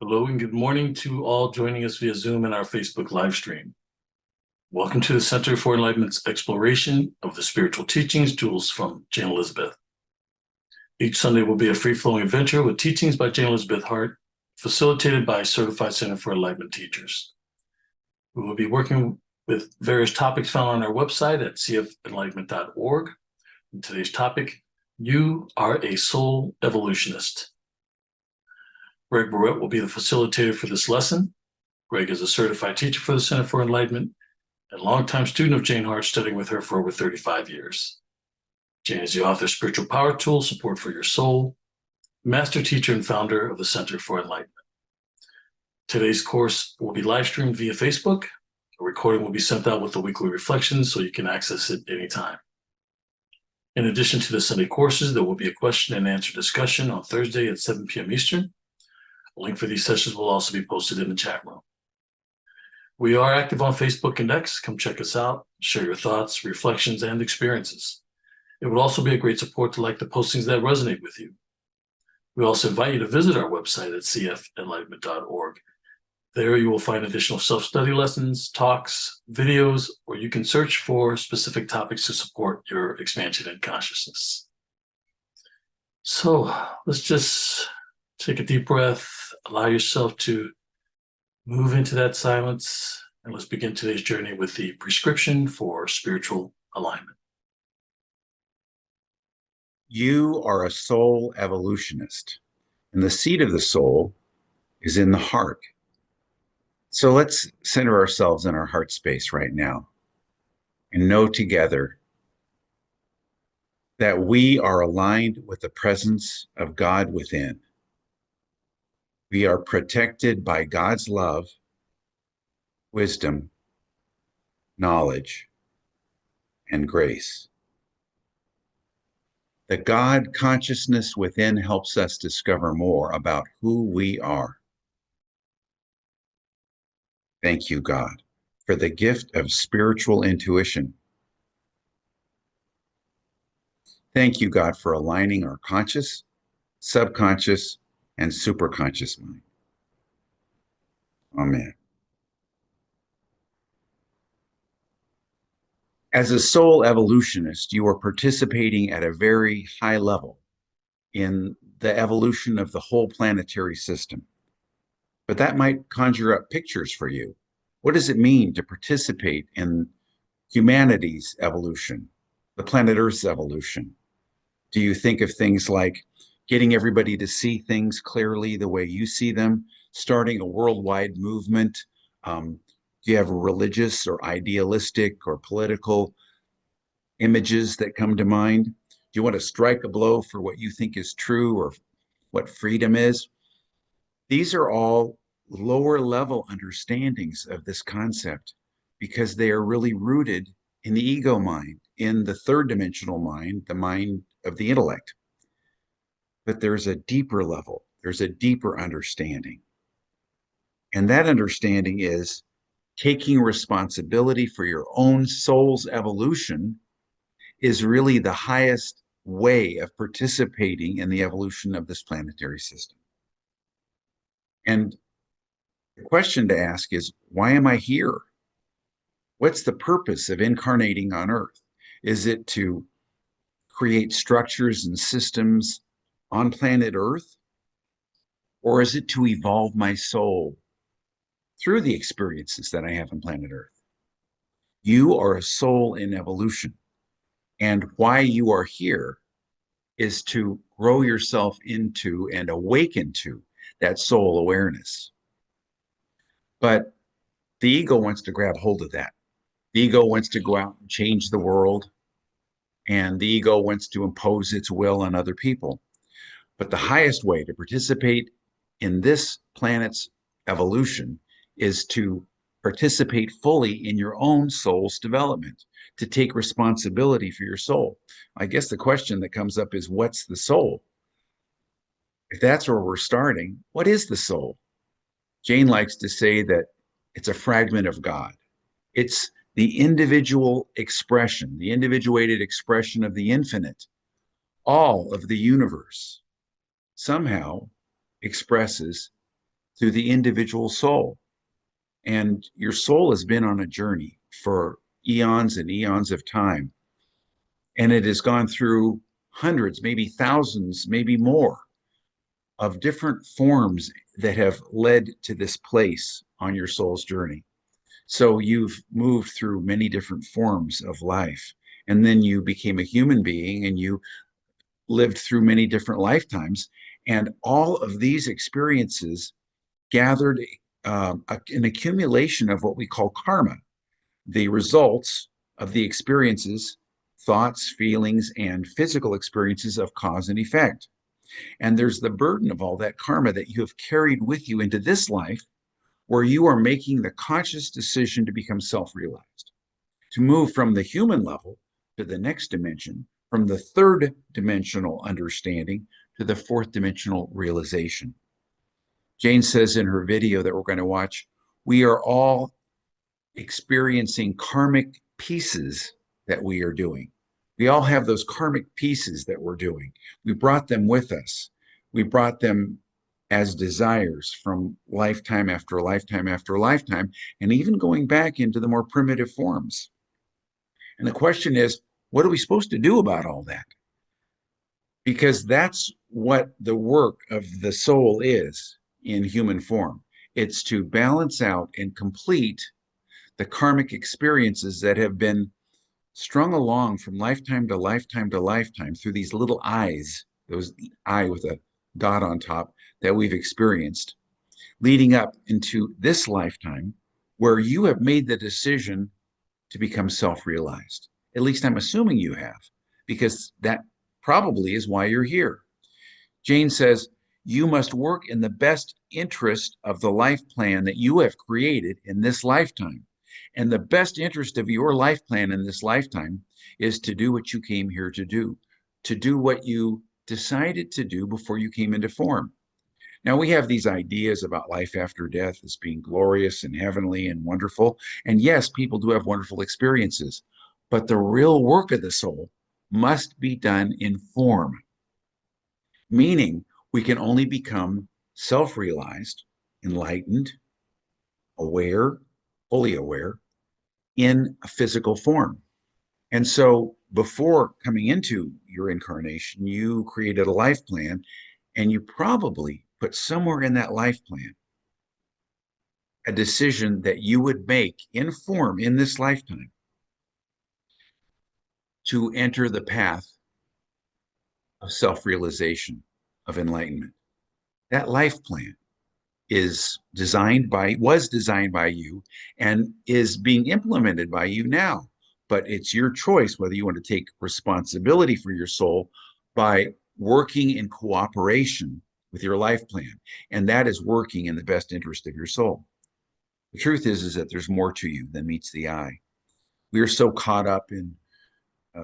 Hello and good morning to all joining us via Zoom and our Facebook live stream. Welcome to the Center for Enlightenment's exploration of the spiritual teachings, jewels from Jane Elizabeth. Each Sunday will be a free-flowing adventure with teachings by Jane Elizabeth Hart, facilitated by Certified Center for Enlightenment Teachers. We will be working with various topics found on our website at cfenlightenment.org. And today's topic, you are a soul evolutionist. Greg Barrett will be the facilitator for this lesson. Greg is a certified teacher for the Center for Enlightenment and longtime student of Jane Hart, studying with her for over 35 years. Jane is the author of Spiritual Power Tools, Support for Your Soul, master teacher and founder of the Center for Enlightenment. Today's course will be live streamed via Facebook. A recording will be sent out with the weekly reflections so you can access it anytime. In addition to the Sunday courses, there will be a question and answer discussion on Thursday at 7 p.m. Eastern. A link for these sessions will also be posted in the chat room. We are active on Facebook and X. Come check us out, share your thoughts, reflections, and experiences. It would also be a great support to like the postings that resonate with you. We also invite you to visit our website at cfenlightenment.org. There you will find additional self-study lessons, talks, videos, or you can search for specific topics to support your expansion in consciousness. So let's just take a deep breath, allow yourself to move into that silence, and let's begin today's journey with the prescription for spiritual alignment. You are a soul evolutionist, and the seat of the soul is in the heart. So let's center ourselves in our heart space right now and know together that we are aligned with the presence of God within. We are protected by God's love, wisdom, knowledge, and grace. The God consciousness within helps us discover more about who we are. Thank you, God, for the gift of spiritual intuition. Thank you, God, for aligning our conscious, subconscious, and superconscious mind. Amen. As a soul evolutionist, you are participating at a very high level in the evolution of the whole planetary system. But that might conjure up pictures for you. What does it mean to participate in humanity's evolution, the planet Earth's evolution? Do you think of things like getting everybody to see things clearly the way you see them, starting a worldwide movement? Do you have religious or idealistic or political images that come to mind? Do you want to strike a blow for what you think is true or what freedom is? These are all lower level understandings of this concept because they are really rooted in the ego mind, in the third dimensional mind, the mind of the intellect. But there's a deeper level, there's a deeper understanding. And that understanding is taking responsibility for your own soul's evolution is really the highest way of participating in the evolution of this planetary system. And the question to ask is, why am I here? What's the purpose of incarnating on Earth? Is it to create structures and systems on planet Earth? Or is it to evolve my soul through the experiences that I have on planet Earth? You are a soul in evolution. And why you are here is to grow yourself into and awaken to that soul awareness. But the ego wants to grab hold of that. The ego wants to go out and change the world, and the ego wants to impose its will on other people. But the highest way to participate in this planet's evolution is to participate fully in your own soul's development, to take responsibility for your soul. I guess the question that comes up is, what's the soul? If that's where we're starting, what is the soul? Jane likes to say that it's a fragment of God. It's the individual expression, the individuated expression of the infinite. All of the universe somehow expresses through the individual soul. And your soul has been on a journey for eons and eons of time. And it has gone through hundreds, maybe thousands, maybe more of different forms that have led to this place on your soul's journey. So you've moved through many different forms of life. And then you became a human being and you lived through many different lifetimes. And all of these experiences gathered an accumulation of what we call karma, the results of the experiences, thoughts, feelings, and physical experiences of cause and effect. And there's the burden of all that karma that you have carried with you into this life, where you are making the conscious decision to become self realized, to move from the human level to the next dimension, from the third dimensional understanding to the fourth dimensional realization. Jane says in her video that we're going to watch, we are all experiencing karmic pieces that we are doing. We all have those karmic pieces that we're doing. We brought them with us. We brought them as desires from lifetime after lifetime after lifetime, and even going back into the more primitive forms. And the question is, what are we supposed to do about all that? Because that's what the work of the soul is in human form. It's to balance out and complete the karmic experiences that have been strung along from lifetime to lifetime to lifetime through these little eyes, those eye with a dot on top that we've experienced, leading up into this lifetime where you have made the decision to become self-realized. At least I'm assuming you have, because that probably is why you're here. Jane says, you must work in the best interest of the life plan that you have created in this lifetime. And the best interest of your life plan in this lifetime is to do what you came here to do what you decided to do before you came into form. Now, we have these ideas about life after death as being glorious and heavenly and wonderful. And yes, people do have wonderful experiences, but the real work of the soul must be done in form, meaning we can only become self realized, enlightened, aware, fully aware in a physical form. And so before coming into your incarnation, you created a life plan, and you probably put somewhere in that life plan a decision that you would make in form in this lifetime to enter the path of self realization, of enlightenment. That life plan was designed by you and is being implemented by you now. But it's your choice whether you want to take responsibility for your soul by working in cooperation with your life plan. And that is working in the best interest of your soul. The truth is that there's more to you than meets the eye. We are so caught up in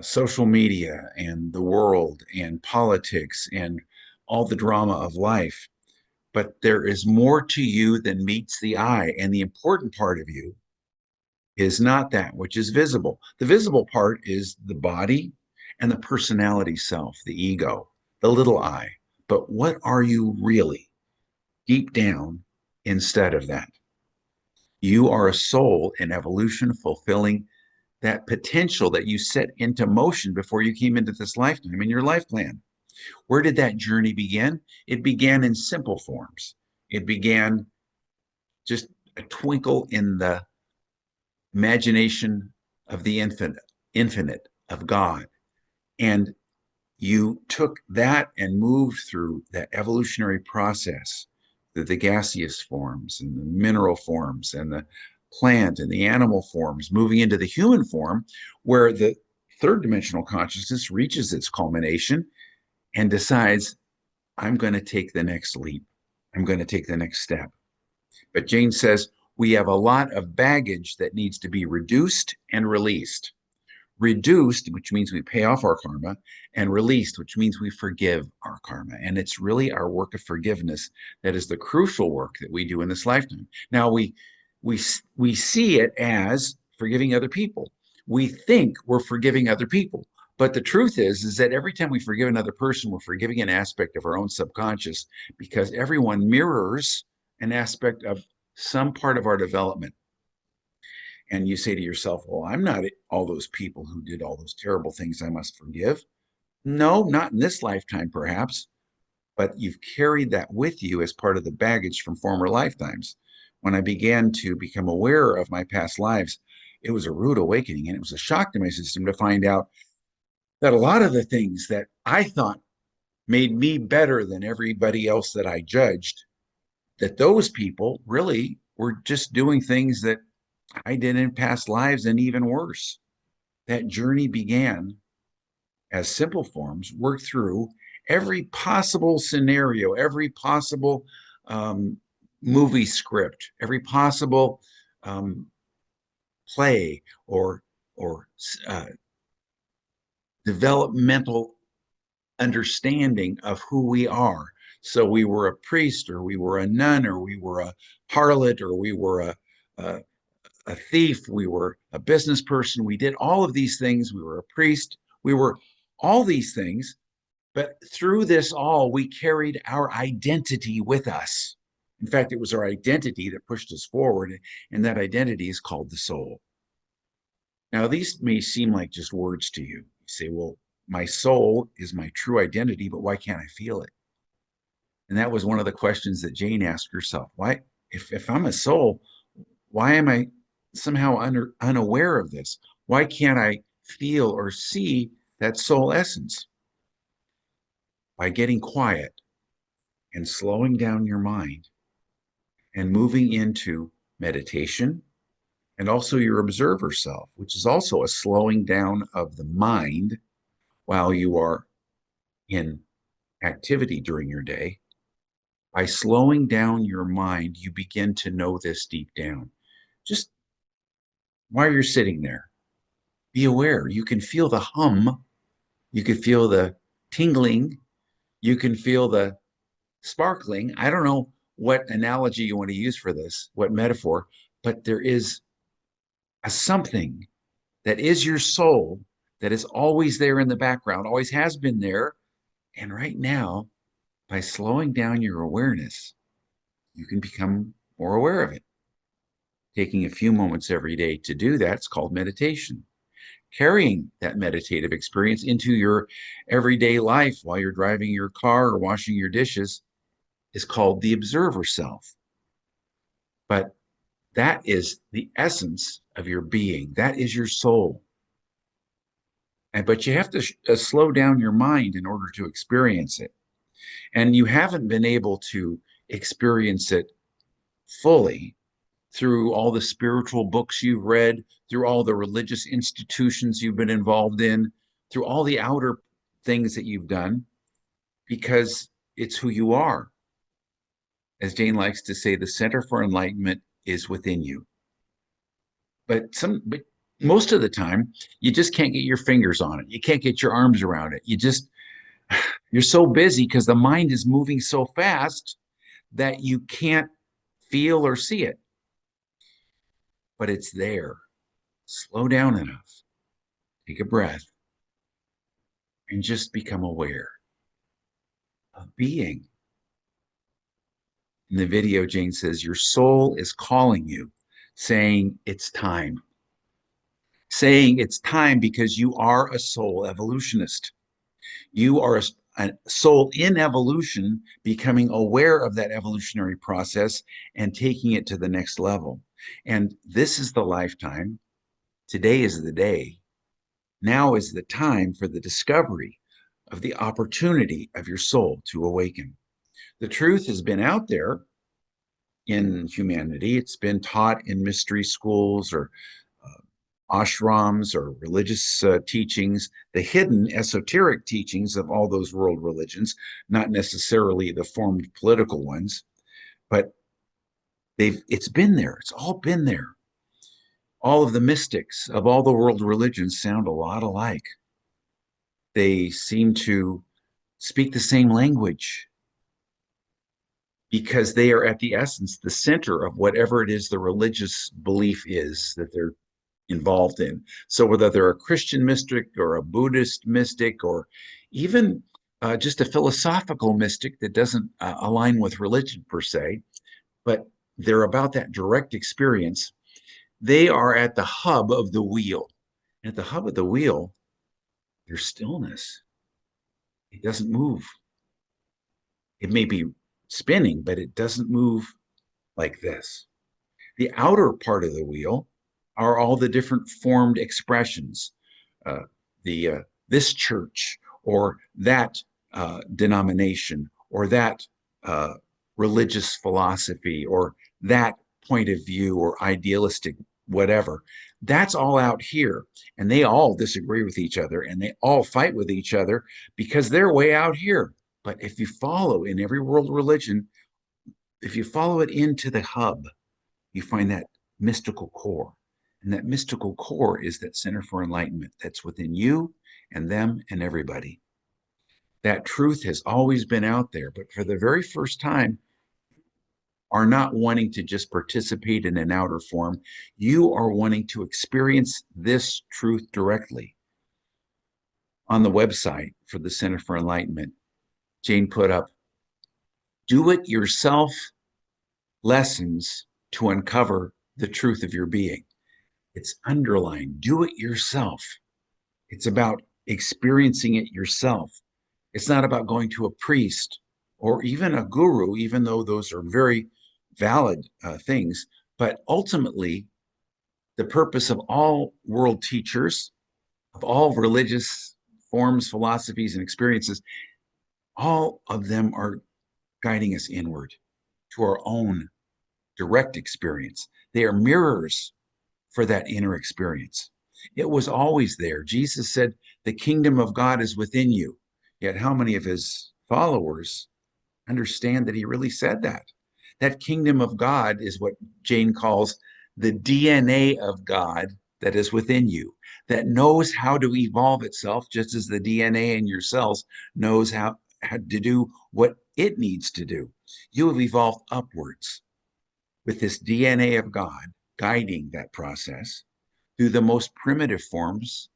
social media and the world and politics and all the drama of life. But there is more to you than meets the eye. And the important part of you is not that which is visible. The visible part is the body and the personality self, the ego, the little I. But what are you really deep down instead of that? You are a soul in evolution fulfilling that potential that you set into motion before you came into this lifetime in your life plan. Where did that journey begin? It began in simple forms. It began just a twinkle in the imagination of the infinite of God. And you took that and moved through that evolutionary process, the gaseous forms and the mineral forms and the plant and the animal forms, moving into the human form, where the third dimensional consciousness reaches its culmination and decides, I'm going to take the next leap. I'm going to take the next step. But Jane says we have a lot of baggage that needs to be reduced and released. Reduced, which means we pay off our karma, and released, which means we forgive our karma. And it's really our work of forgiveness that is the crucial work that we do in this lifetime. Now, we see it as forgiving other people. We think we're forgiving other people. But the truth is that every time we forgive another person, we're forgiving an aspect of our own subconscious, because everyone mirrors an aspect of some part of our development. And you say to yourself, well, I'm not all those people who did all those terrible things I must forgive. No, not in this lifetime, perhaps, but you've carried that with you as part of the baggage from former lifetimes. When I began to become aware of my past lives, it was a rude awakening, and it was a shock to my system to find out that a lot of the things that I thought made me better than everybody else that I judged, that those people really were just doing things that I did in past lives and even worse. That journey began as simple forms, worked through every possible scenario, every possible um, movie script, every possible um, play or uh, developmental understanding of who we are. So we were a priest, or we were a nun, or we were a harlot, or we were a, a thief, we were a business person. We did all of these things. We were a priest. We were all these things. But through this all, we carried our identity with us. In fact, it was our identity that pushed us forward, and that identity is called the soul. Now, these may seem like just words to you. You say, well, my soul is my true identity, but why can't I feel it? And that was one of the questions that Jane asked herself. Why, if I'm a soul, why am I somehow unaware of this? Why can't I feel or see that soul essence? By getting quiet and slowing down your mind and moving into meditation and also your observer self, which is also a slowing down of the mind while you are in activity during your day. By slowing down your mind, you begin to know this deep down. Just while you're sitting there, be aware. You can feel the hum, you can feel the tingling, you can feel the sparkling. I don't know what analogy you want to use for this, what metaphor, but there is a something that is your soul that is always there in the background, always has been there. And right now, by slowing down your awareness, you can become more aware of it. Taking a few moments every day to do that is called meditation. Carrying that meditative experience into your everyday life while you're driving your car or washing your dishes is called the observer self. But that is the essence of your being. That is your soul. But you have to slow down your mind in order to experience it. And you haven't been able to experience it fully through all the spiritual books you've read, through all the religious institutions you've been involved in, through all the outer things that you've done, because it's who you are. As Jane likes to say, the center for enlightenment is within you. But most of the time, you just can't get your fingers on it. You can't get your arms around it. You're so busy because the mind is moving so fast that you can't feel or see it. But it's there. Slow down enough, take a breath, and just become aware of being. In the video, Jane says, your soul is calling you, saying it's time. Saying it's time because you are a soul evolutionist. You are a soul in evolution, becoming aware of that evolutionary process and taking it to the next level. And this is the lifetime. Today is the day. Now is the time for the discovery of the opportunity of your soul to awaken. The truth has been out there in humanity. It's been taught in mystery schools or ashrams or religious teachings, the hidden esoteric teachings of all those world religions, not necessarily the formed political ones, but it's been there. It's all been there. All of the mystics of all the world religions sound a lot alike. They seem to speak the same language because they are at the essence, the center of whatever it is the religious belief is that they're involved in. So whether they're a Christian mystic or a Buddhist mystic or even just a philosophical mystic that doesn't align with religion per se, but they're about that direct experience. They are at the hub of the wheel. And at the hub of the wheel, there's stillness. It doesn't move. It may be spinning, but it doesn't move like this. The outer part of the wheel are all the different formed expressions. Uh, the This church or that denomination or that uh, religious philosophy or that point of view or idealistic whatever. That's all out here, and they all disagree with each other, and they all fight with each other because they're way out here. But if you follow in every world religion, if you follow it into the hub, you find that mystical core. And that mystical core is that center for enlightenment that's within you and them and everybody. That truth has always been out there, but for the very first time, are not wanting to just participate in an outer form. You are wanting to experience this truth directly. On the website for the Center for Enlightenment, Jane put up do it yourself lessons to uncover the truth of your being. It's underlined, do it yourself. It's about experiencing it yourself. It's not about going to a priest or even a guru, even though those are very valid things. But ultimately, the purpose of all world teachers, of all religious forms, philosophies, and experiences, all of them are guiding us inward to our own direct experience. They are mirrors for that inner experience. It was always there. Jesus said, the kingdom of God is within you. Yet, how many of his followers understand that he really said that? That kingdom of God is what Jane calls the DNA of God that is within you, that knows how to evolve itself, just as the DNA in your cells knows how to do what it needs to do. You have evolved upwards with this DNA of God guiding that process through the most primitive forms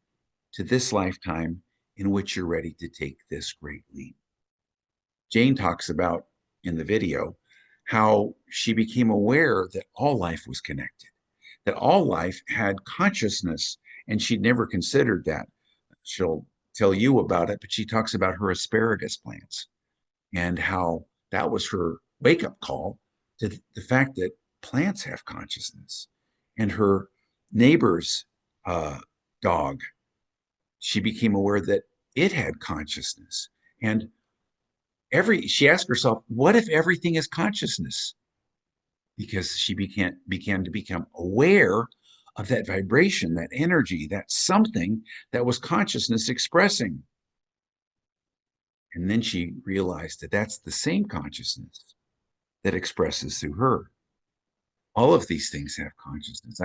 to this lifetime in which you're ready to take this great leap. Jane talks about in the video how she became aware that all life was connected, that all life had consciousness, and she'd never considered that. She'll tell you about it, but she talks about her asparagus plants and how that was her wake up call to the fact that plants have consciousness. And her neighbor's dog, she became aware that it had consciousness. And she asked herself, what if everything is consciousness? Because she began to become aware of that vibration, that energy, that something that was consciousness expressing. And then she realized that that's the same consciousness that expresses through her. All of these things have consciousness.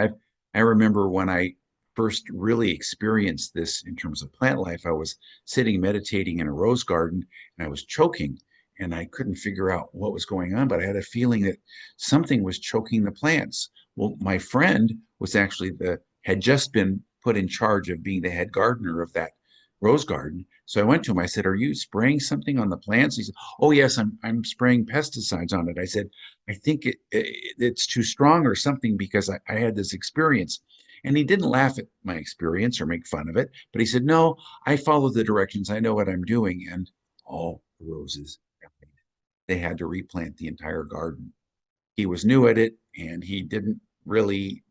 I remember when I first really experienced this in terms of plant life, I was sitting meditating in a rose garden and I was choking and I couldn't figure out what was going on, but I had a feeling that something was choking the plants. Well, my friend was actually had just been put in charge of being the head gardener of that rose garden. So I went to him. I said, "Are you spraying something on the plants?" He said, "Oh yes, I'm spraying pesticides on it." I said, "I think it's too strong or something because I had this experience." And he didn't laugh at my experience or make fun of it, but he said, "No, I follow the directions. I know what I'm doing." And all the roses died. They had to replant the entire garden. He was new at it and he didn't really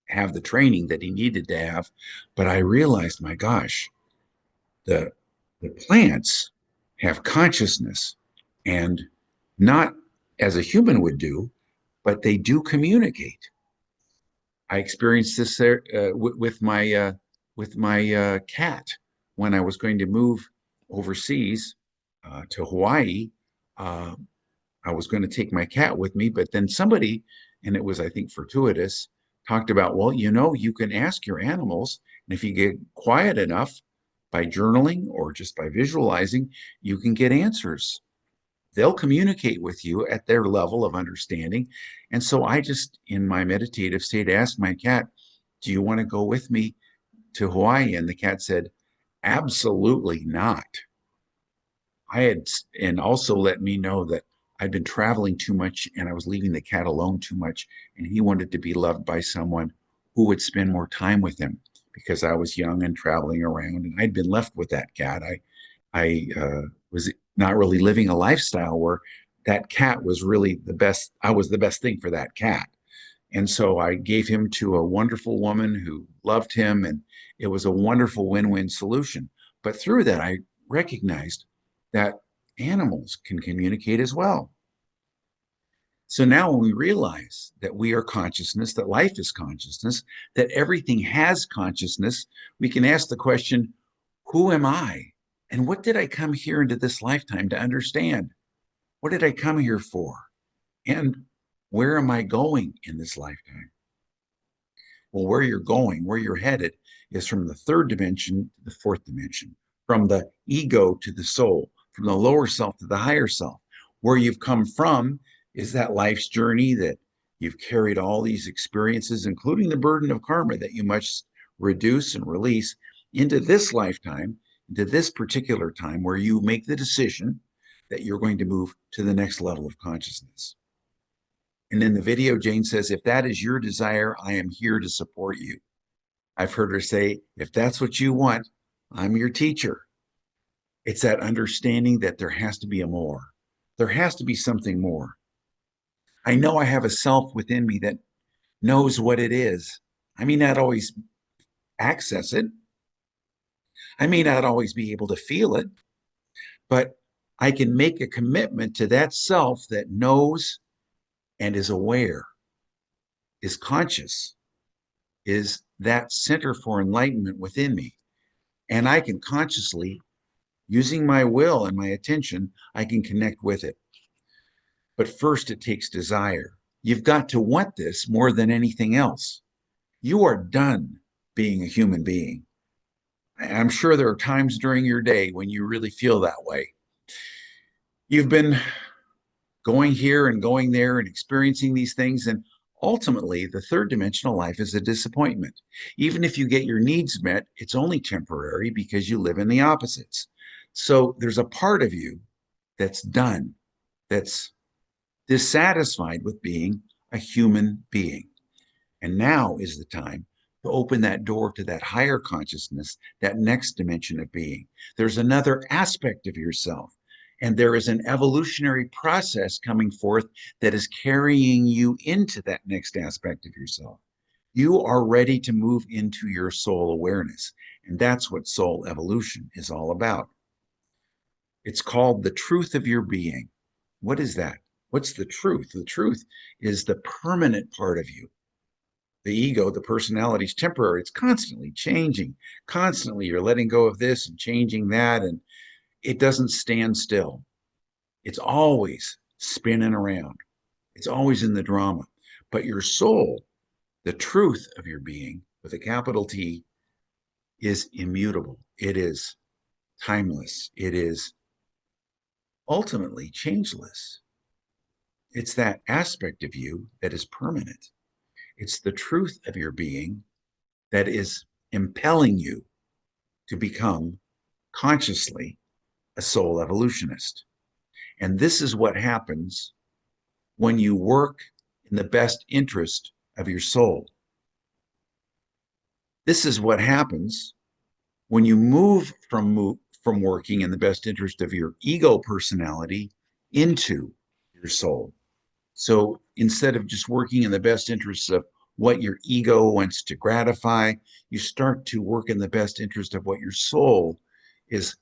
have the training that he needed to have. But I realized, my gosh, the the plants have consciousness, and not as a human would do, but they do communicate. I experienced this with my cat when I was going to move overseas to Hawaii. Uh, I was going to take my cat with me, but then somebody, and it was I think fortuitous, talked about, well, you can ask your animals, and if you get quiet enough by journaling or just by visualizing, you can get answers. They'll communicate with you at their level of understanding. And so I just, in my meditative state, asked my cat, "Do you want to go with me to Hawaii?" And the cat said, "Absolutely not." I had, and also let me know that I'd been traveling too much and I was leaving the cat alone too much. And he wanted to be loved by someone who would spend more time with him because I was young and traveling around and I'd been left with that cat. I was not really living a lifestyle where that cat was really the best. I was the best thing for that cat. And so I gave him to a wonderful woman who loved him, and it was a wonderful win win solution. But through that, I recognized that animals can communicate as well. So now, when we realize that we are consciousness, that life is consciousness, that everything has consciousness, we can ask the question, who am I? And what did I come here into this lifetime to understand? What did I come here for? And where am I going in this lifetime? Well, where you're going, where you're headed, is from the third dimension to the fourth dimension, from the ego to the soul, from the lower self to the higher self. Where you've come from is that life's journey that you've carried all these experiences, including the burden of karma that you must reduce and release into this lifetime, into this particular time where you make the decision that you're going to move to the next level of consciousness. And in the video, Jane says, if that is your desire, I am here to support you. I've heard her say, if that's what you want, I'm your teacher. It's that understanding that there has to be a more. There has to be something more. I know I have a self within me that knows what it is. I may not always access it. I may not always be able to feel it, but I can make a commitment to that self that knows and is aware, is conscious, is that center for enlightenment within me. And I can consciously, using my will and my attention, I can connect with it. But first, it takes desire. You've got to want this more than anything else. You are done being a human being. I'm sure there are times during your day when you really feel that way. You've been going here and going there and experiencing these things. And ultimately, the third dimensional life is a disappointment. Even if you get your needs met, it's only temporary because you live in the opposites. So there's a part of you that's done, that's dissatisfied with being a human being. And now is the time to open that door to that higher consciousness, that next dimension of being. There's another aspect of yourself, and there is an evolutionary process coming forth that is carrying you into that next aspect of yourself. You are ready to move into your soul awareness, and that's what soul evolution is all about. It's called the truth of your being. What is that? What's the truth? The truth is the permanent part of you. The ego, the personality is temporary. It's constantly changing. Constantly, you're letting go of this and changing that, and it doesn't stand still. It's always spinning around. It's always in the drama. But your soul, the truth of your being, with a capital T, is immutable. It is timeless. It is ultimately changeless. It's that aspect of you that is permanent. It's the truth of your being that is impelling you to become consciously a soul evolutionist. And this is what happens when you work in the best interest of your soul. This is what happens when you move from working in the best interest of your ego personality into your soul. So instead of just working in the best interests of what your ego wants to gratify, you start to work in the best interest of what your soul is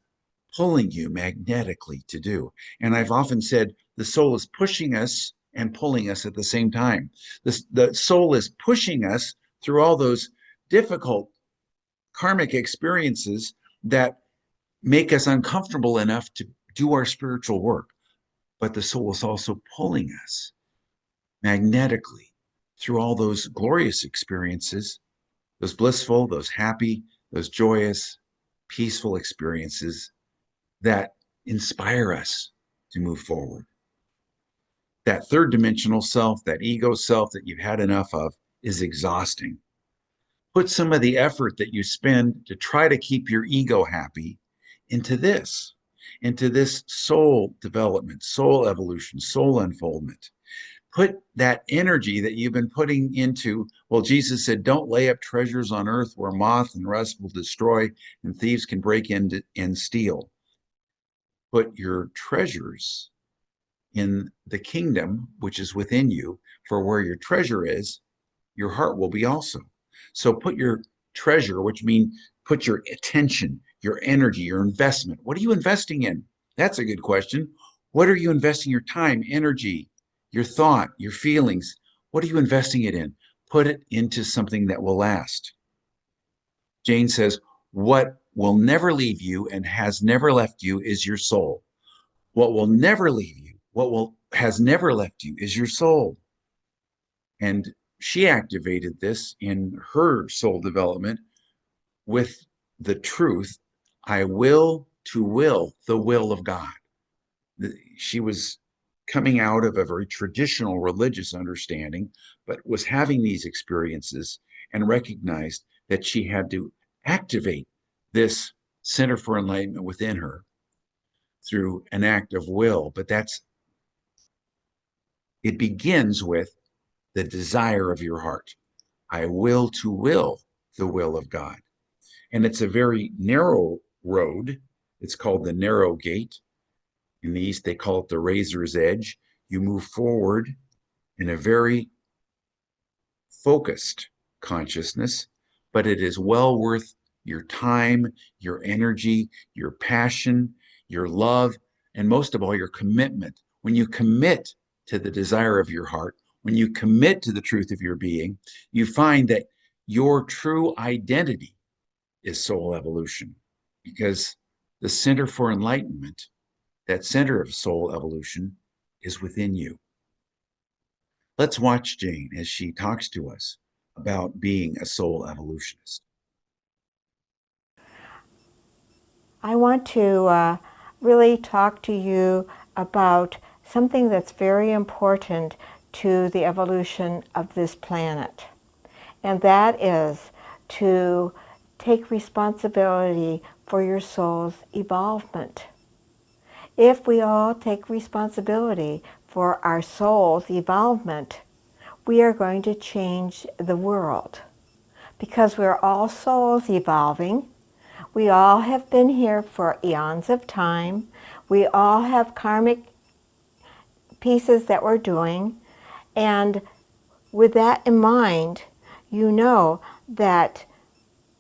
pulling you magnetically to do. And I've often said the soul is pushing us and pulling us at the same time. The soul is pushing us through all those difficult karmic experiences that make us uncomfortable enough to do our spiritual work. But the soul is also pulling us magnetically through all those glorious experiences, those blissful, those happy, those joyous, peaceful experiences that inspire us to move forward. That third dimensional self, that ego self that you've had enough of, is exhausting. Put some of the effort that you spend to try to keep your ego happy into this. into this soul development, soul evolution, soul unfoldment. Put that energy that you've been putting into, well, Jesus said, don't lay up treasures on earth where moth and rust will destroy and thieves can break in and steal. Put your treasures in the kingdom, which is within you, for where your treasure is, your heart will be also. So put your treasure, which means put your attention, your energy, your investment. What are you investing in? That's a good question. What are you investing your time, energy, your thought, your feelings? What are you investing it in? Put it into something that will last. Jane says, what will never leave you and has never left you is your soul. What will never leave you, has never left you is your soul. And she activated this in her soul development with the truth, I will to will the will of God. She was coming out of a very traditional religious understanding, but was having these experiences and recognized that she had to activate this center for enlightenment within her through an act of will. But it begins with the desire of your heart. I will to will the will of God. And it's a very narrow road. It's called the narrow gate. In the East, they call it the razor's edge. You move forward in a very focused consciousness, but it is well worth your time, your energy, your passion, your love, and most of all, your commitment. When you commit to the desire of your heart, when you commit to the truth of your being, you find that your true identity is soul evolution, because the center for enlightenment, that center of soul evolution, is within you. Let's watch Jane as she talks to us about being a soul evolutionist. I want to really talk to you about something that's very important to the evolution of this planet, and that is to take responsibility for your soul's evolvement. If we all take responsibility for our soul's evolvement, we are going to change the world, because we're all souls evolving. We all have been here for eons of time. We all have karmic pieces that we're doing. And with that in mind, you know that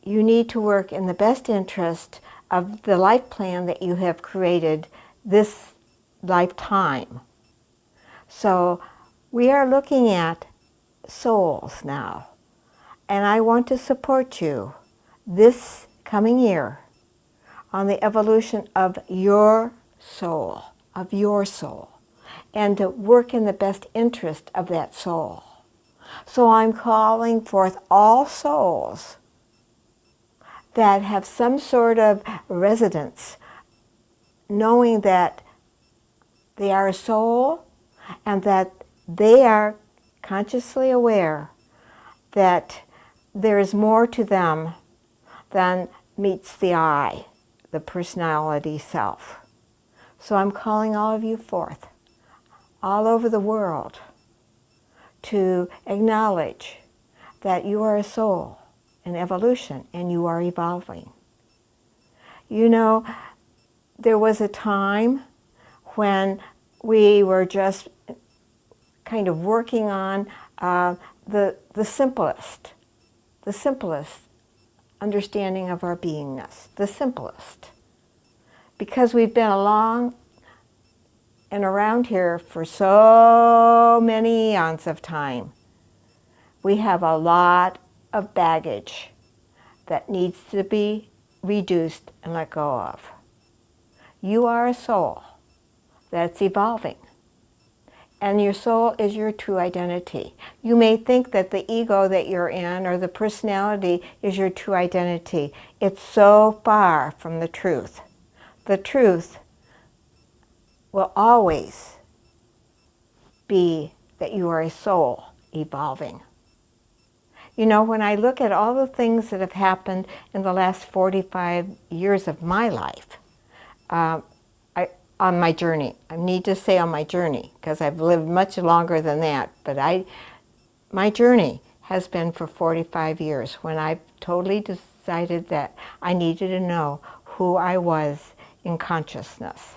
you need to work in the best interest of the life plan that you have created this lifetime. So we are looking at souls now. And I want to support you this coming year on the evolution of your soul, and to work in the best interest of that soul. So I'm calling forth all souls that have some sort of residence, knowing that they are a soul and that they are consciously aware that there is more to them than meets the eye, the personality self. So I'm calling all of you forth, all over the world, to acknowledge that you are a soul in evolution and you are evolving. You know, there was a time when we were just kind of working on the simplest understanding of our beingness, the simplest. Because we've been along and around here for so many eons of time, we have a lot of baggage that needs to be reduced and let go of. You are a soul that's evolving, and your soul is your true identity. You may think that the ego that you're in or the personality is your true identity. It's so far from the truth. The truth will always be that you are a soul evolving. You know, when I look at all the things that have happened in the last 45 years of my life, on my journey. I need to say on my journey because I've lived much longer than that. But my journey has been for 45 years when I've totally decided that I needed to know who I was in consciousness.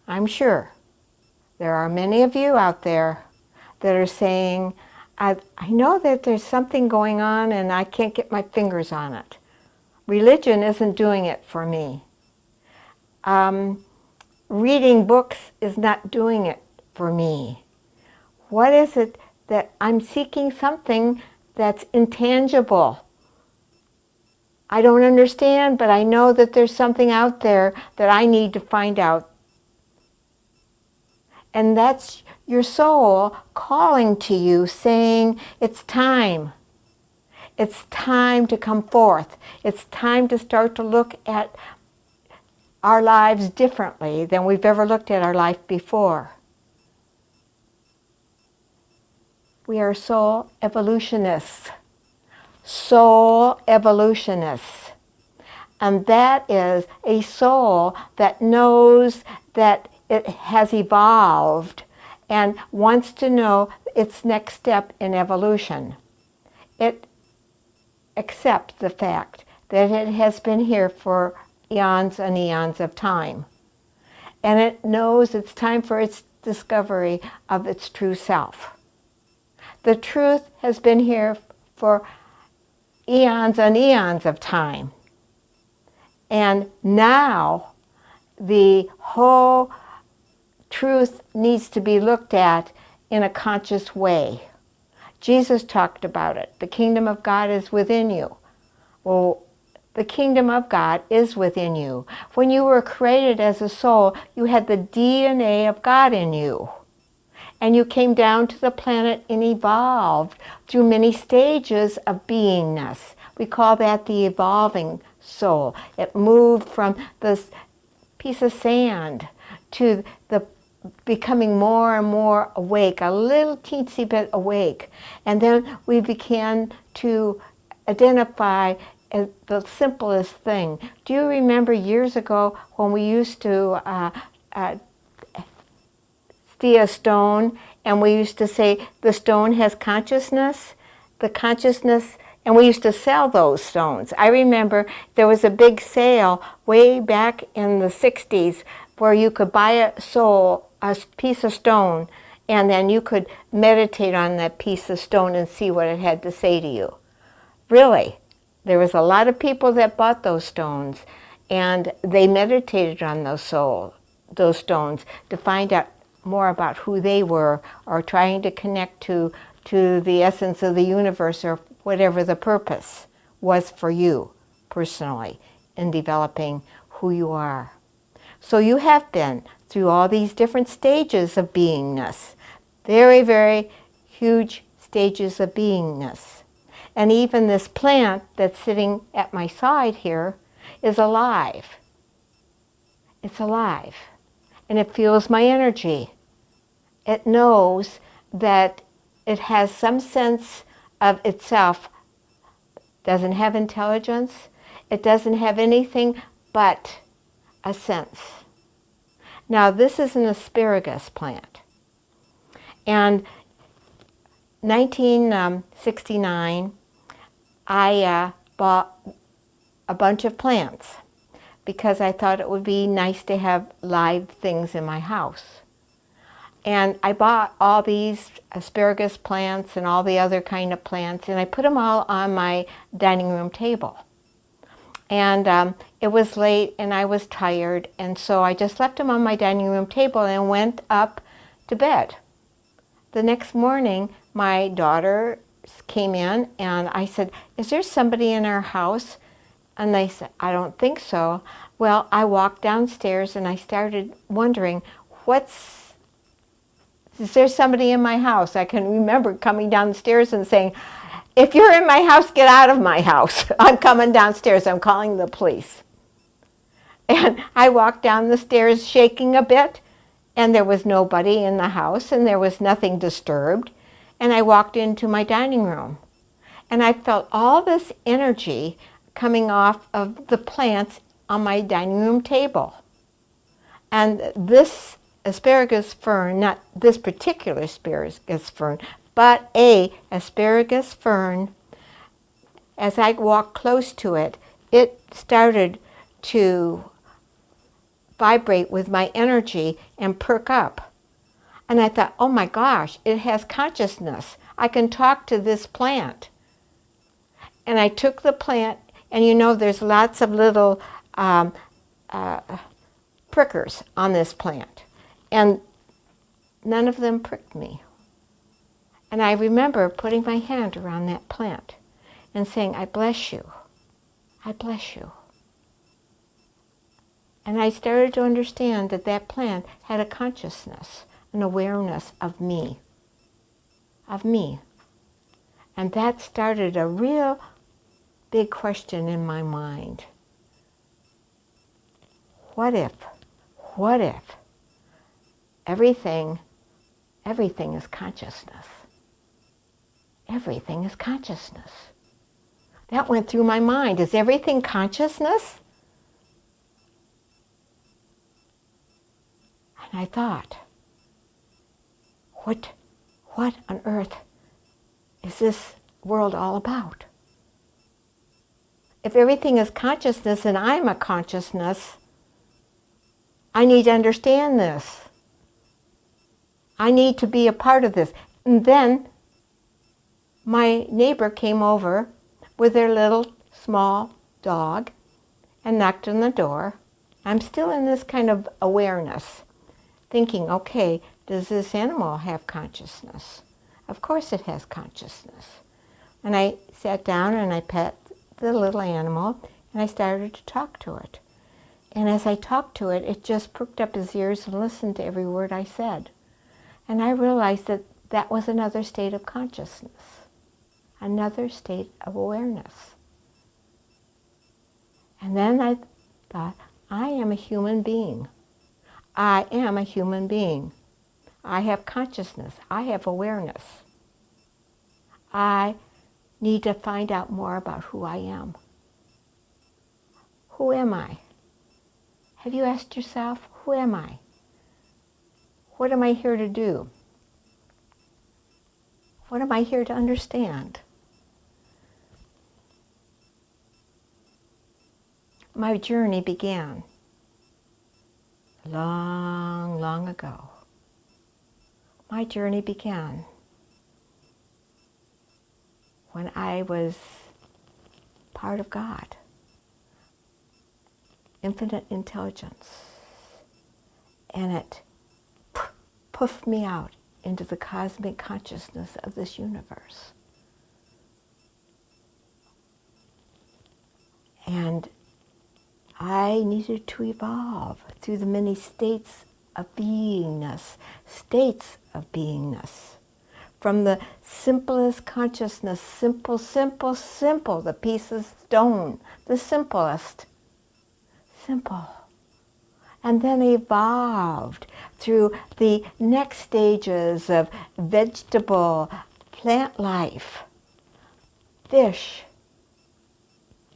I'm sure there are many of you out there that are saying, I know that there's something going on and I can't get my fingers on it. Religion isn't doing it for me. Reading books is not doing it for me. What is it that I'm seeking? Something that's intangible. I don't understand, but I know that there's something out there that I need to find out. And that's your soul calling to you, saying, it's time. It's time to come forth. It's time to start to look at our lives differently than we've ever looked at our life before. We are soul evolutionists. Soul evolutionists. And that is a soul that knows that it has evolved and wants to know its next step in evolution. It accepts the fact that it has been here for eons and eons of time. And it knows it's time for its discovery of its true self. The truth has been here for eons and eons of time. And now the whole truth needs to be looked at in a conscious way. Jesus talked about it. The kingdom of God is within you. Well, the kingdom of God is within you. When you were created as a soul, you had the DNA of God in you. And you came down to the planet and evolved through many stages of beingness. We call that the evolving soul. It moved from this piece of sand to the becoming more and more awake, a little teensy bit awake. And then we began to identify as the simplest thing. Do you remember years ago when we used to see a stone and we used to say the stone has consciousness? The consciousness, and we used to sell those stones. I remember there was a big sale way back in the 60s where you could buy a piece of stone, and then you could meditate on that piece of stone and see what it had to say to you. Really, there was a lot of people that bought those stones, and they meditated on those stones to find out more about who they were, or trying to connect to the essence of the universe, or whatever the purpose was for you personally in developing who you are. So you have been through all these different stages of beingness, very, very huge stages of beingness. And even this plant that's sitting at my side here is alive. It's alive. And it feels my energy. It knows that it has some sense of itself. Doesn't have intelligence. It doesn't have anything but a sense. Now, this is an asparagus plant. And 1969, I bought a bunch of plants because I thought it would be nice to have live things in my house. And I bought all these asparagus plants and all the other kind of plants, and I put them all on my dining room table. And it was late and I was tired, and so I just left them on my dining room table and went up to bed. The next morning, my daughter came in and I said, "Is there somebody in our house?" And they said, "I don't think so." Well, I walked downstairs and I started wondering, is there somebody in my house? I can remember coming down the stairs and saying, "If you're in my house, get out of my house. I'm coming downstairs. I'm calling the police." And I walked down the stairs shaking a bit, and there was nobody in the house, and there was nothing disturbed. And I walked into my dining room, and I felt all this energy coming off of the plants on my dining room table. And this asparagus fern, not this particular asparagus fern, but a asparagus fern, as I walked close to it, it started to vibrate with my energy and perk up. And I thought, oh my gosh, it has consciousness. I can talk to this plant. And I took the plant, and you know there's lots of little prickers on this plant. And none of them pricked me. And I remember putting my hand around that plant and saying, I bless you. I bless you. And I started to understand that that plant had a consciousness, an awareness of me. Of me. And that started a real big question in my mind. What if everything is consciousness? Everything is consciousness. That went through my mind. Is everything consciousness? And I thought, what on earth is this world all about? If everything is consciousness and I'm a consciousness, I need to understand this. I need to be a part of this. And then my neighbor came over with their little small dog and knocked on the door. I'm still in this kind of awareness, thinking, okay, does this animal have consciousness? Of course it has consciousness. And I sat down and I pet the little animal and I started to talk to it. And as I talked to it, it just perked up its ears and listened to every word I said. And I realized that that was another state of consciousness, another state of awareness. And then I thought, I am a human being. I am a human being. I have consciousness. I have awareness. I need to find out more about who I am. Who am I? Have you asked yourself, who am I? What am I here to do? What am I here to understand? My journey began long, long ago. My journey began when I was part of God, infinite intelligence, and it puffed me out into the cosmic consciousness of this universe. And I needed to evolve through the many states of beingness, from the simplest consciousness, simple, the piece of stone, the simplest, simple. And then evolved through the next stages of vegetable, plant life, fish,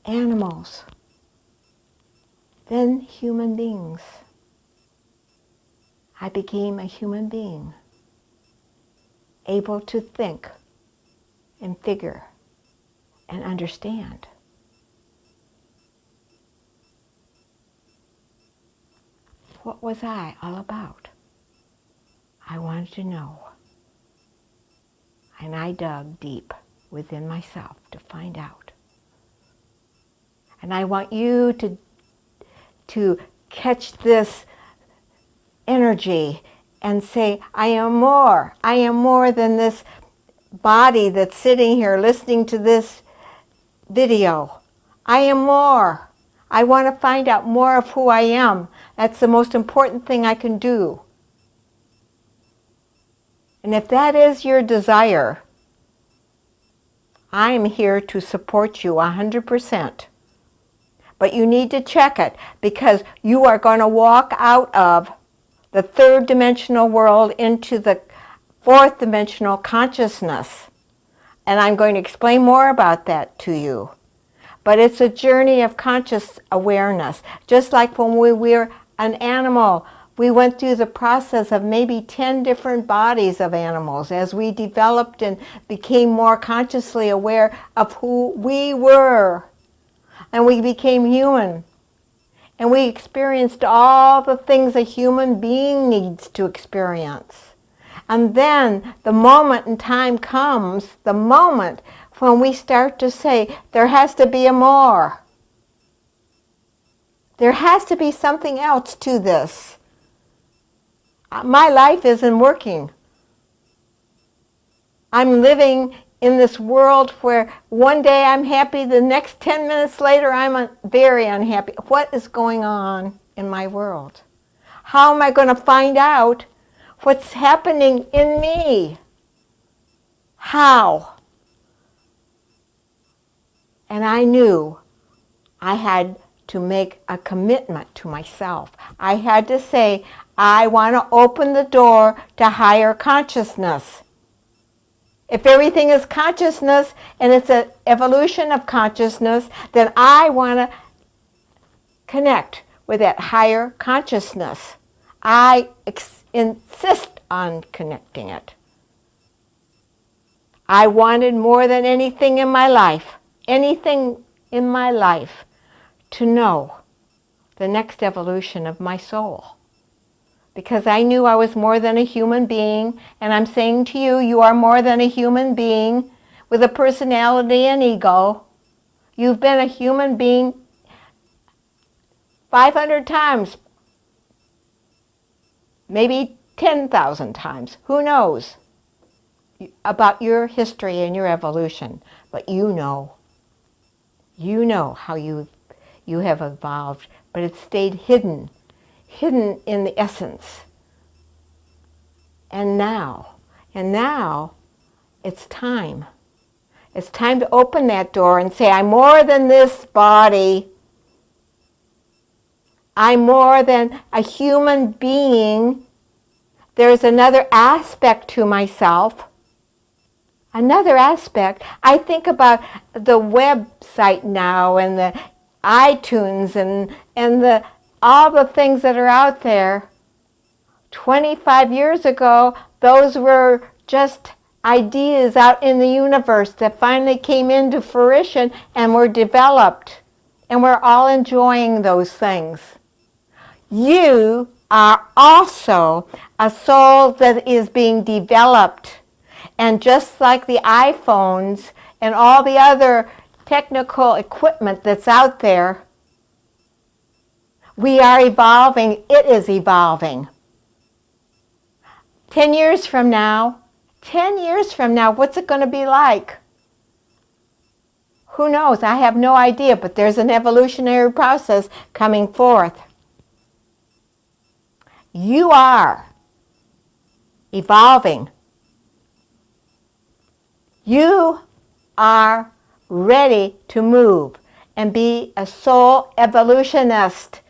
animals, then human beings. I became a human being, able to think and figure and understand. What was I all about? I wanted to know. And I dug deep within myself to find out. And I want you to catch this energy and say, I am more. I am more than this body that's sitting here listening to this video. I am more. I want to find out more of who I am. That's the most important thing I can do. And if that is your desire, I am here to support you 100%. But you need to check it, because you are going to walk out of the third dimensional world into the fourth dimensional consciousness. And I'm going to explain more about that to you. but it's a journey of conscious awareness. Just like when we were an animal, we went through the process of maybe 10 different bodies of animals as we developed and became more consciously aware of who we were. And we became human. And we experienced all the things a human being needs to experience. And then the moment in time comes, the moment when we start to say, there has to be a more. There has to be something else to this. My life isn't working. I'm living in this world where one day I'm happy, the next 10 minutes later I'm very unhappy. What is going on in my world? How am I going to find out what's happening in me? How? And I knew I had to make a commitment to myself. I had to say, I want to open the door to higher consciousness. If everything is consciousness and it's an evolution of consciousness, then I want to connect with that higher consciousness. I insist on connecting it. I wanted more than anything in my life, to know the next evolution of my soul. Because I knew I was more than a human being, and I'm saying to you, you are more than a human being with a personality and ego. You've been a human being 500 times, maybe 10,000 times. Who knows about your history and your evolution? But you know how you have evolved, but it stayed hidden in the essence. And now it's time. It's time to open that door and say, I'm more than this body. I'm more than a human being. There's another aspect to myself. Another aspect. I think about the website now and the iTunes and all the things that are out there. 25 years ago, those were just ideas out in the universe that finally came into fruition and were developed. And we're all enjoying those things. You are also a soul that is being developed. And just like the iPhones and all the other technical equipment that's out there, we are evolving. It is evolving. 10 years from now, what's it going to be like? Who knows? I have no idea, but there's an evolutionary process coming forth. You are evolving. You are ready to move and be a soul evolutionist,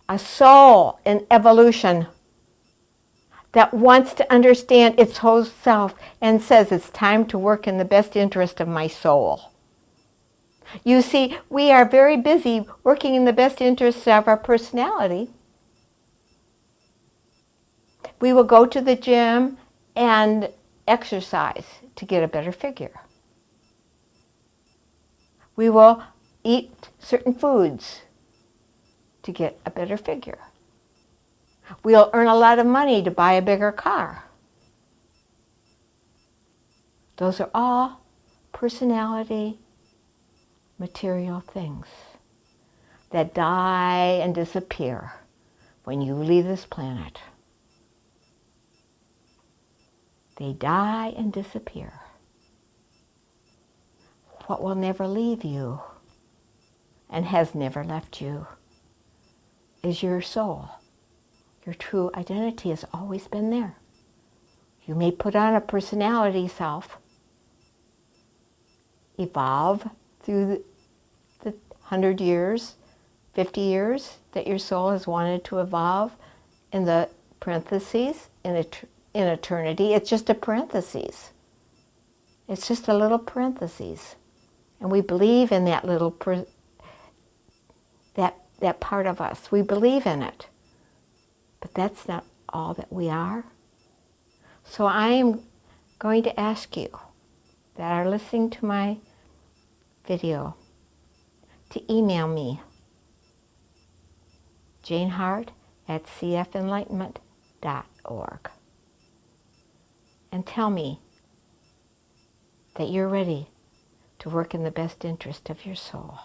a soul in evolution that wants to understand its whole self and says it's time to work in the best interest of my soul. You see, we are very busy working in the best interest of our personality. We will go to the gym and exercise to get a better figure. We will eat certain foods to get a better figure. We'll earn a lot of money to buy a bigger car. Those are all personality, material things that die and disappear when you leave this planet. They die and disappear. What will never leave you and has never left you is your soul. Your true identity has always been there. You may put on a personality self, evolve through the 100 years, 50 years that your soul has wanted to evolve in the parentheses, in eternity. It's just a parenthesis. It's just a little parenthesis. And we believe in that little, that part of us. We believe in it. But that's not all that we are. So I am going to ask you that are listening to my video to email me, janehart@cfenlightenment.org, and tell me that you're ready to work in the best interest of your soul.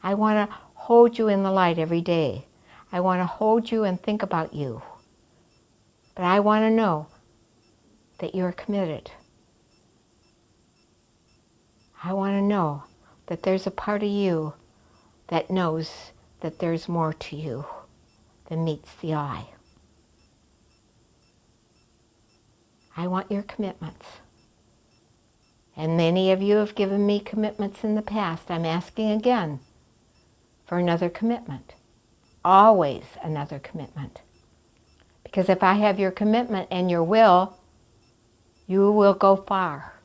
I want to hold you in the light every day. I want to hold you and think about you. But I want to know that you're committed. I want to know that there's a part of you that knows that there's more to you than meets the eye. I want your commitments. And many of you have given me commitments in the past. I'm asking again for another commitment. Always another commitment. Because if I have your commitment and your will, you will go far.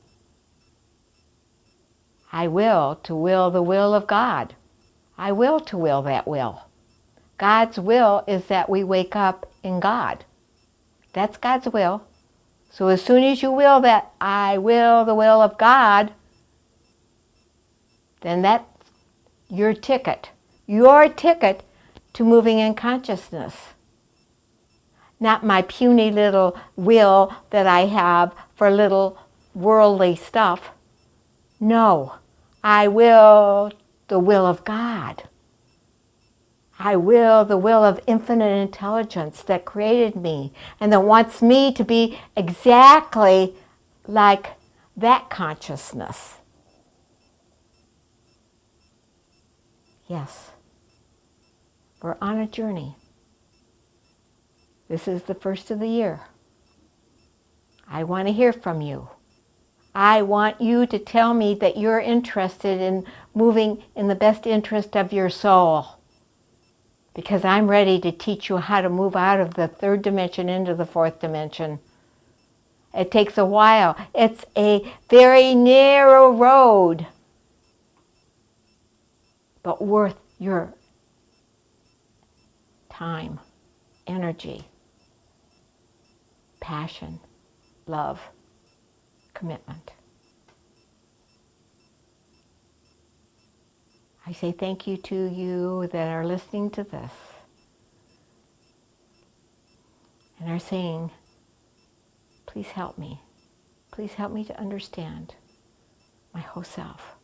I will to will the will of God. I will to will that will. God's will is that we wake up in God. That's God's will. So as soon as you will that, I will the will of God, then that's your ticket. Your ticket to moving in consciousness. Not my puny little will that I have for little worldly stuff. No, I will the will of God. I will the will of infinite intelligence that created me and that wants me to be exactly like that consciousness. Yes, we're on a journey. This is the first of the year. I want to hear from you. I want you to tell me that you're interested in moving in the best interest of your soul. Because I'm ready to teach you how to move out of the third dimension into the fourth dimension. It takes a while. It's a very narrow road, but worth your time, energy, passion, love, commitment. I say thank you to you that are listening to this and are saying, please help me. Please help me to understand my whole self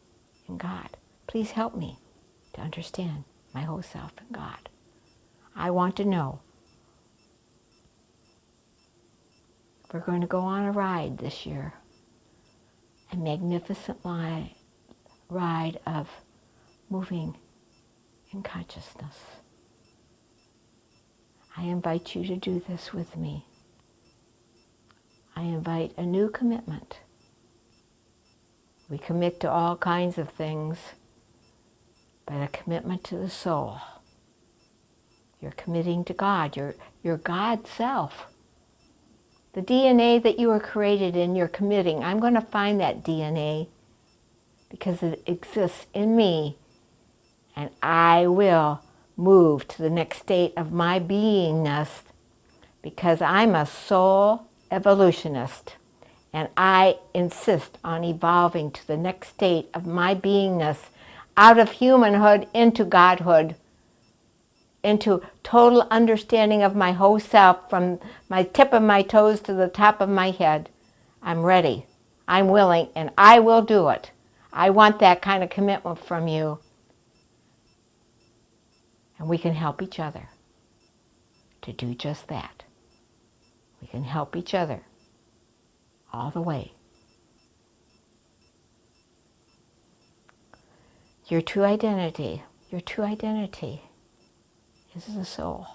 in God. Please help me to understand my whole self in God. I want to know. We're going to go on a ride this year, a magnificent ride of moving in consciousness. I invite you to do this with me. I invite a new commitment. We commit to all kinds of things, but a commitment to the soul. You're committing to God, your God self. The DNA that you were created in, you're committing. I'm going to find that DNA because it exists in me, and I will move to the next state of my beingness because I'm a soul evolutionist, and I insist on evolving to the next state of my beingness out of humanhood into godhood, into total understanding of my whole self from my tip of my toes to the top of my head. I'm ready, I'm willing, and I will do it. I want that kind of commitment from you. And we can help each other to do just that. We can help each other all the way. Your true identity is the soul.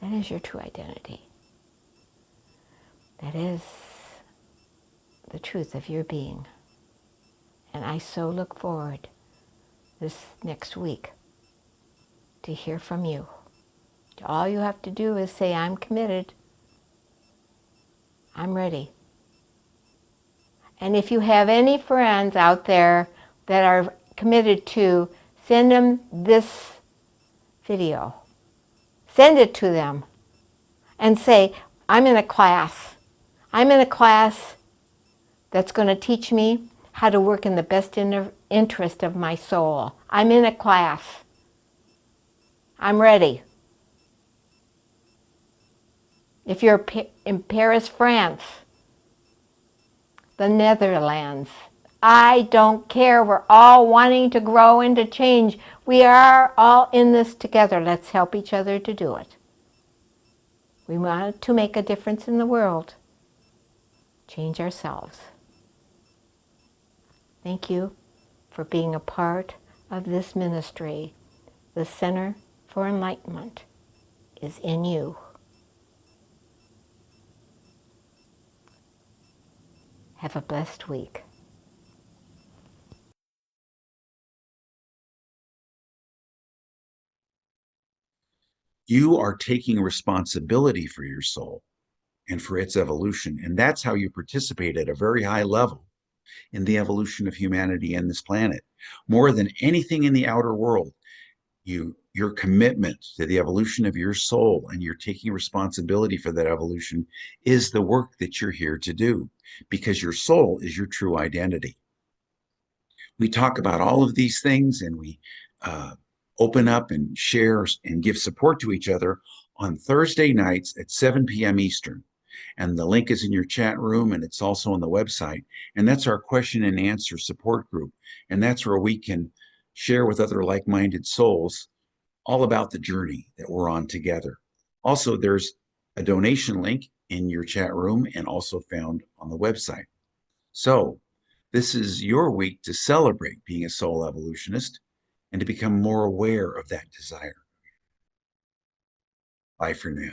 That is your true identity. That is the truth of your being. And I so look forward this next week to hear from you. All you have to do is say, I'm committed. I'm ready. And if you have any friends out there that are committed to, send them this video. Send it to them and say, I'm in a class. I'm in a class that's going to teach me how to work in the best interest of my soul. I'm in a class. I'm ready. If you're in Paris, France, the Netherlands, I don't care. We're all wanting to grow and to change. We are all in this together. Let's help each other to do it. We want to make a difference in the world. Change ourselves. Thank you for being a part of this ministry. The Center for Enlightenment is in you. Have a blessed week. You are taking responsibility for your soul and for its evolution. And that's how you participate at a very high level in the evolution of humanity and this planet. More than anything in the outer world, your commitment to the evolution of your soul and you're taking responsibility for that evolution is the work that you're here to do, because your soul is your true identity. We talk about all of these things, and we open up and share and give support to each other on Thursday nights at 7 p.m. Eastern. And the link is in your chat room, and it's also on the website. And that's our question and answer support group. And that's where we can share with other like-minded souls all about the journey that we're on together. Also, there's a donation link in your chat room and also found on the website. So this is your week to celebrate being a soul evolutionist and to become more aware of that desire. Bye for now.